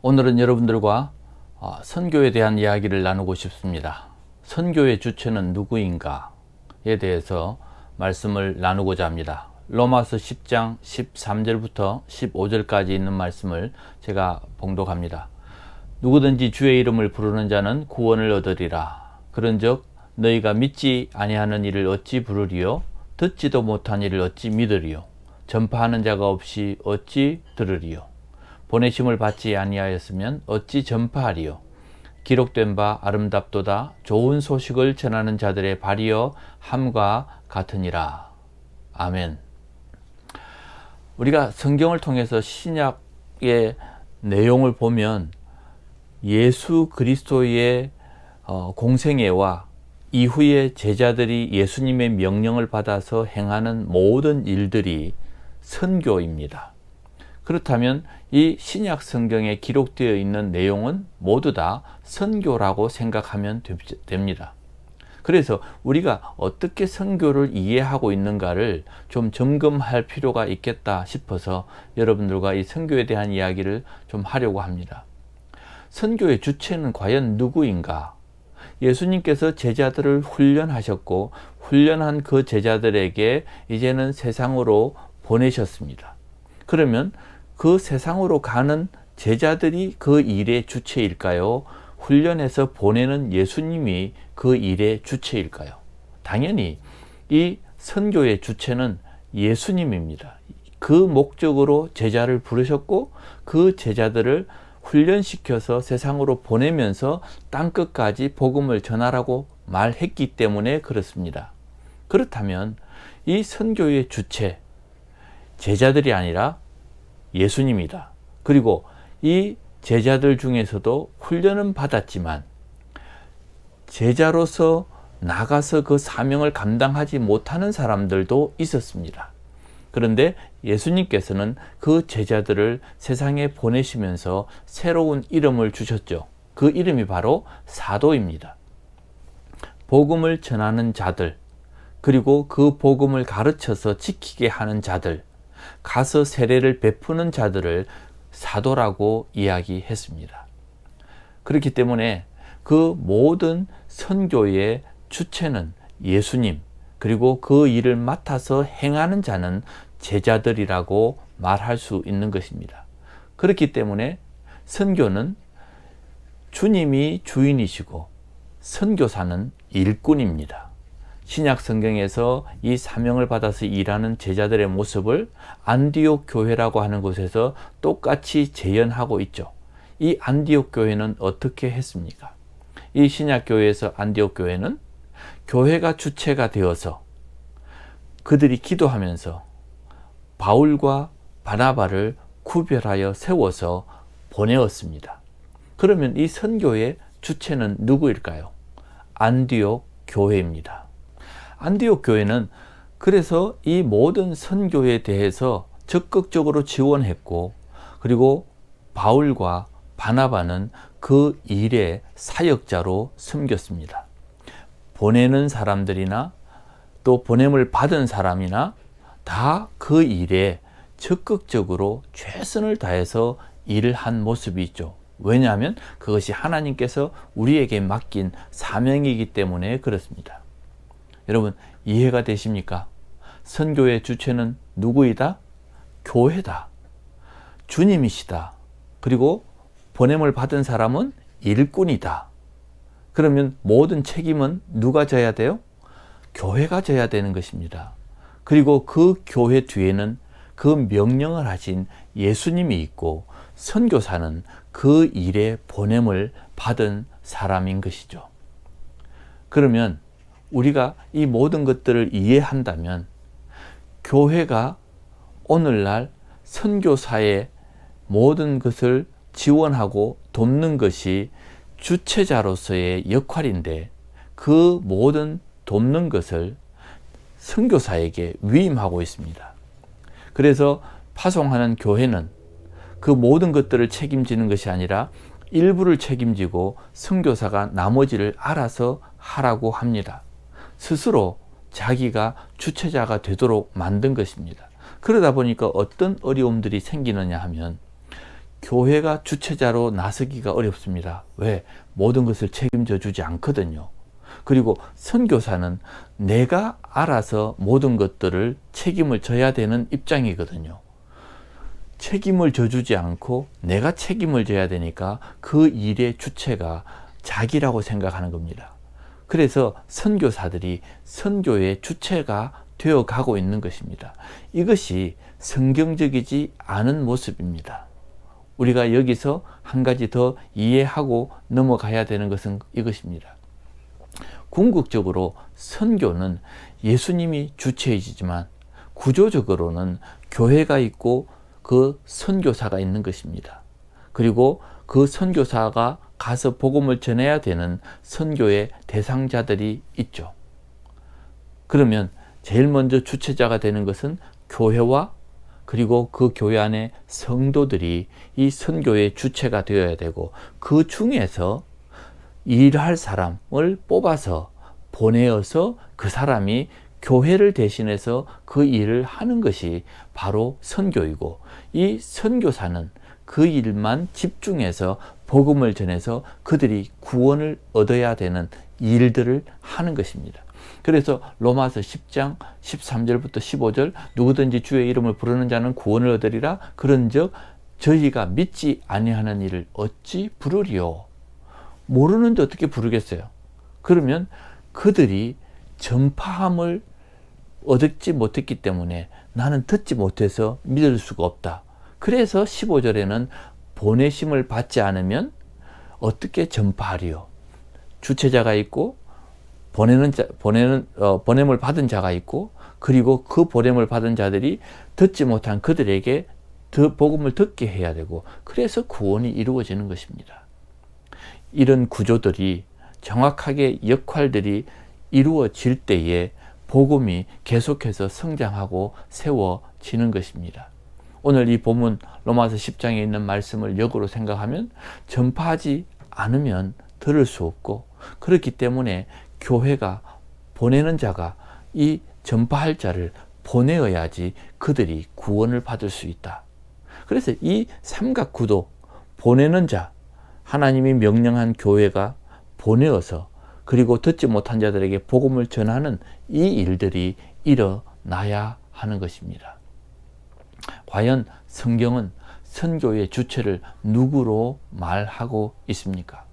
오늘은 여러분들과 선교에 대한 이야기를 나누고 싶습니다. 선교의 주체는 누구인가에 대해서 말씀을 나누고자 합니다. 로마서 10장 13절부터 15절까지 있는 말씀을 제가 봉독합니다. 누구든지 주의 이름을 부르는 자는 구원을 얻으리라. 그런즉 너희가 믿지 아니하는 이를 어찌 부르리요? 듣지도 못한 이를 어찌 믿으리요? 전파하는 자가 없이 어찌 들으리요? 보내심을 받지 아니하였으면 어찌 전파하리요? 기록된 바 아름답도다 좋은 소식을 전하는 자들의 발이여 함과 같으니라. 아멘. 우리가 성경을 통해서 신약의 내용을 보면 예수 그리스도의 공생애와 이후에 제자들이 예수님의 명령을 받아서 행하는 모든 일들이 선교입니다. 그렇다면 이 신약 성경에 기록되어 있는 내용은 모두 다 선교라고 생각하면 됩니다. 그래서 우리가 어떻게 선교를 이해하고 있는가를 좀 점검할 필요가 있겠다 싶어서 여러분들과 이 선교에 대한 이야기를 좀 하려고 합니다. 선교의 주체는 과연 누구인가? 예수님께서 제자들을 훈련하셨고 훈련한 그 제자들에게 이제는 세상으로 보내셨습니다. 그러면 그 세상으로 가는 제자들이 그 일의 주체일까요? 훈련해서 보내는 예수님이 그 일의 주체일까요? 당연히 이 선교의 주체는 예수님입니다. 그 목적으로 제자를 부르셨고 그 제자들을 훈련시켜서 세상으로 보내면서 땅끝까지 복음을 전하라고 말했기 때문에 그렇습니다. 그렇다면 이 선교의 주체, 제자들이 아니라 예수님이다. 그리고 이 제자들 중에서도 훈련은 받았지만 제자로서 나가서 그 사명을 감당하지 못하는 사람들도 있었습니다. 그런데 예수님께서는 그 제자들을 세상에 보내시면서 새로운 이름을 주셨죠. 그 이름이 바로 사도입니다. 복음을 전하는 자들, 그리고 그 복음을 가르쳐서 지키게 하는 자들, 가서 세례를 베푸는 자들을 사도라고 이야기했습니다. 그렇기 때문에 그 모든 선교의 주체는 예수님, 그리고 그 일을 맡아서 행하는 자는 제자들이라고 말할 수 있는 것입니다. 그렇기 때문에 선교는 주님이 주인이시고 선교사는 일꾼입니다. 신약 성경에서 이 사명을 받아서 일하는 제자들의 모습을 안디옥 교회라고 하는 곳에서 똑같이 재현하고 있죠. 이 안디옥 교회는 어떻게 했습니까? 이 신약 교회에서 안디옥 교회는 교회가 주체가 되어서 그들이 기도하면서 바울과 바나바를 구별하여 세워서 보내었습니다. 그러면 이 선교의 주체는 누구일까요? 안디옥 교회입니다. 안디옥 교회는 그래서 이 모든 선교에 대해서 적극적으로 지원했고, 그리고 바울과 바나바는 그 일의 사역자로 섬겼습니다. 보내는 사람들이나 또 보냄을 받은 사람이나 다 그 일에 적극적으로 최선을 다해서 일을 한 모습이 있죠. 왜냐하면 그것이 하나님께서 우리에게 맡긴 사명이기 때문에 그렇습니다. 여러분, 이해가 되십니까? 선교의 주체는 누구이다? 교회다. 주님이시다. 그리고 보냄을 받은 사람은 일꾼이다. 그러면 모든 책임은 누가 져야 돼요? 교회가 져야 되는 것입니다. 그리고 그 교회 뒤에는 그 명령을 하신 예수님이 있고 선교사는 그 일에 보냄을 받은 사람인 것이죠. 그러면 우리가 이 모든 것들을 이해한다면 교회가 오늘날 선교사의 모든 것을 지원하고 돕는 것이 주체자로서의 역할인데 그 모든 돕는 것을 선교사에게 위임하고 있습니다. 그래서 파송하는 교회는 그 모든 것들을 책임지는 것이 아니라 일부를 책임지고 선교사가 나머지를 알아서 하라고 합니다. 스스로 자기가 주체자가 되도록 만든 것입니다. 그러다 보니까 어떤 어려움들이 생기느냐 하면 교회가 주체자로 나서기가 어렵습니다. 왜? 모든 것을 책임져 주지 않거든요. 그리고 선교사는 내가 알아서 모든 것들을 책임을 져야 되는 입장이거든요. 책임을 져주지 않고 내가 책임을 져야 되니까 그 일의 주체가 자기라고 생각하는 겁니다. 그래서 선교사들이 선교의 주체가 되어 가고 있는 것입니다. 이것이 성경적이지 않은 모습입니다. 우리가 여기서 한 가지 더 이해하고 넘어가야 되는 것은 이것입니다. 궁극적으로 선교는 예수님이 주체이지만 구조적으로는 교회가 있고 그 선교사가 있는 것입니다. 그리고 그 선교사가 가서 복음을 전해야 되는 선교의 대상자들이 있죠. 그러면 제일 먼저 주체자가 되는 것은 교회와 그리고 그 교회 안에 성도들이 이 선교의 주체가 되어야 되고, 그 중에서 일할 사람을 뽑아서 보내어서 그 사람이 교회를 대신해서 그 일을 하는 것이 바로 선교이고, 이 선교사는 그 일만 집중해서 복음을 전해서 그들이 구원을 얻어야 되는 일들을 하는 것입니다. 그래서 로마서 10장 13절부터 15절 누구든지 주의 이름을 부르는 자는 구원을 얻으리라. 그런즉 저희가 믿지 아니하는 일을 어찌 부르리요. 모르는데 어떻게 부르겠어요? 그러면 그들이 전파함을 얻지 못했기 때문에 나는 듣지 못해서 믿을 수가 없다. 그래서 15절에는 보내심을 받지 않으면 어떻게 전파하리요? 주체자가 있고 보냄을 받은 자가 있고, 그리고 그 보냄을 받은 자들이 듣지 못한 그들에게 복음을 듣게 해야 되고, 그래서 구원이 이루어지는 것입니다. 이런 구조들이 정확하게 역할들이 이루어질 때에 복음이 계속해서 성장하고 세워지는 것입니다. 오늘 이 본문 로마서 10장에 있는 말씀을 역으로 생각하면 전파하지 않으면 들을 수 없고, 그렇기 때문에 교회가 보내는 자가 이 전파할 자를 보내어야지 그들이 구원을 받을 수 있다. 그래서 이 삼각구도, 보내는 자, 하나님이 명령한 교회가 보내어서 그리고 듣지 못한 자들에게 복음을 전하는 이 일들이 일어나야 하는 것입니다. 과연 성경은 선교의 주체를 누구로 말하고 있습니까?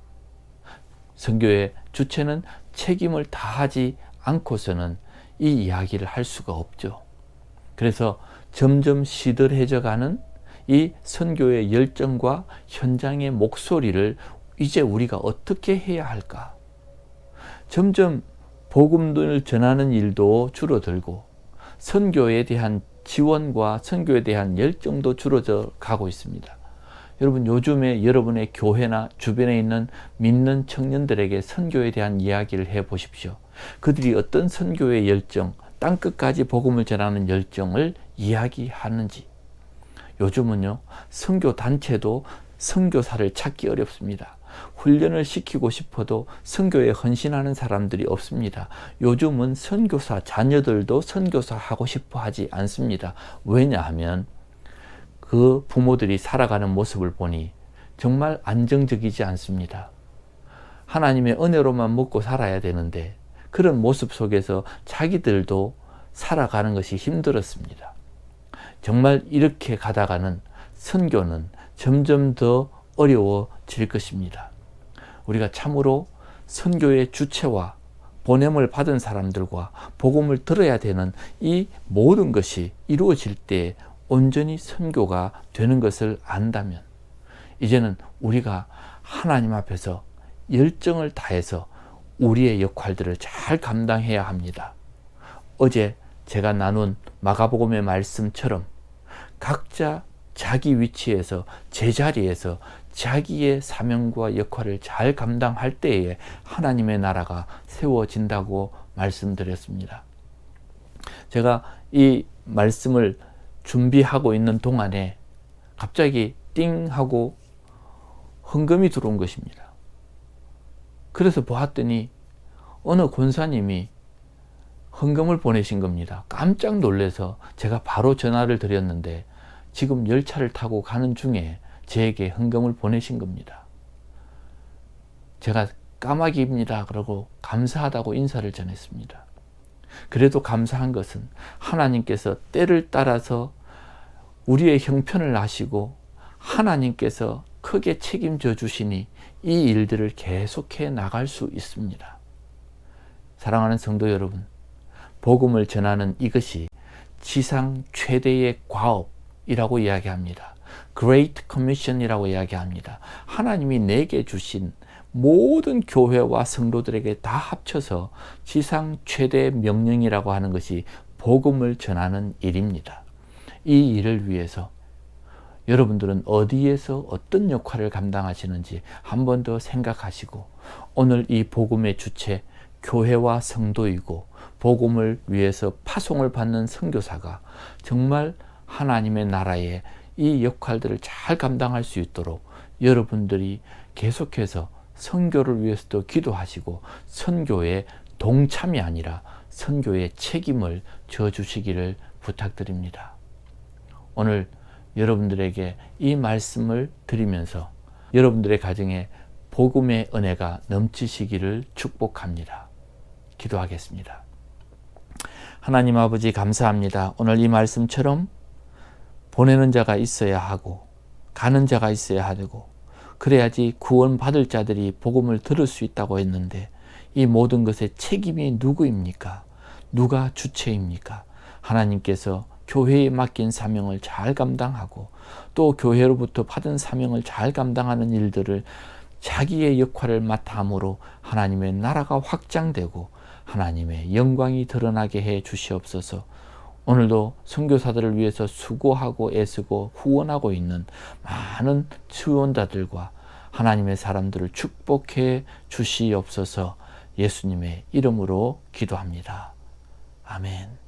선교의 주체는 책임을 다하지 않고서는 이 이야기를 할 수가 없죠. 그래서 점점 시들해져 가는 이 선교의 열정과 현장의 목소리를 이제 우리가 어떻게 해야 할까? 점점 복음을 전하는 일도 줄어들고, 선교에 대한 지원과 선교에 대한 열정도 줄어져 가고 있습니다. 여러분, 요즘에 여러분의 교회나 주변에 있는 믿는 청년들에게 선교에 대한 이야기를 해 보십시오. 그들이 어떤 선교의 열정, 땅끝까지 복음을 전하는 열정을 이야기하는지. 요즘은요, 선교 단체도 선교사를 찾기 어렵습니다. 훈련을 시키고 싶어도 선교에 헌신하는 사람들이 없습니다. 요즘은 선교사 자녀들도 선교사 하고 싶어 하지 않습니다. 왜냐하면 그 부모들이 살아가는 모습을 보니 정말 안정적이지 않습니다. 하나님의 은혜로만 먹고 살아야 되는데 그런 모습 속에서 자기들도 살아가는 것이 힘들었습니다. 정말 이렇게 가다가는 선교는 점점 더 어려워질 것입니다. 우리가 참으로 선교의 주체와 보냄을 받은 사람들과 복음을 들어야 되는 이 모든 것이 이루어질 때 온전히 선교가 되는 것을 안다면, 이제는 우리가 하나님 앞에서 열정을 다해서 우리의 역할들을 잘 감당해야 합니다. 어제 제가 나눈 마가복음의 말씀처럼 각자 자기 위치에서, 제자리에서 자기의 사명과 역할을 잘 감당할 때에 하나님의 나라가 세워진다고 말씀드렸습니다. 제가 이 말씀을 준비하고 있는 동안에 갑자기 띵 하고 헌금이 들어온 것입니다. 그래서 보았더니 어느 권사님이 헌금을 보내신 겁니다. 깜짝 놀라서 제가 바로 전화를 드렸는데, 지금 열차를 타고 가는 중에 저에게 헌금을 보내신 겁니다. 제가 까마귀입니다. 그러고 감사하다고 인사를 전했습니다. 그래도 감사한 것은 하나님께서 때를 따라서 우리의 형편을 아시고 하나님께서 크게 책임져 주시니 이 일들을 계속해 나갈 수 있습니다. 사랑하는 성도 여러분, 복음을 전하는 이것이 지상 최대의 과업이라고 이야기합니다. Great Commission이라고 이야기합니다. 하나님이 내게 주신 모든 교회와 성도들에게 다 합쳐서 지상 최대의 명령이라고 하는 것이 복음을 전하는 일입니다. 이 일을 위해서 여러분들은 어디에서 어떤 역할을 감당하시는지 한 번 더 생각하시고, 오늘 이 복음의 주체 교회와 성도이고 복음을 위해서 파송을 받는 선교사가 정말 하나님의 나라에 이 역할들을 잘 감당할 수 있도록 여러분들이 계속해서 선교를 위해서도 기도하시고 선교의 동참이 아니라 선교의 책임을 져주시기를 부탁드립니다. 오늘 여러분들에게 이 말씀을 드리면서 여러분들의 가정에 복음의 은혜가 넘치시기를 축복합니다. 기도하겠습니다. 하나님 아버지, 감사합니다. 오늘 이 말씀처럼 보내는 자가 있어야 하고 가는 자가 있어야 하고 그래야지 구원받을 자들이 복음을 들을 수 있다고 했는데, 이 모든 것의 책임이 누구입니까? 누가 주체입니까? 하나님께서 교회에 맡긴 사명을 잘 감당하고 또 교회로부터 받은 사명을 잘 감당하는 일들을 자기의 역할을 맡아함으로 하나님의 나라가 확장되고 하나님의 영광이 드러나게 해 주시옵소서. 오늘도 선교사들을 위해서 수고하고 애쓰고 후원하고 있는 많은 지원자들과 하나님의 사람들을 축복해 주시옵소서. 예수님의 이름으로 기도합니다. 아멘.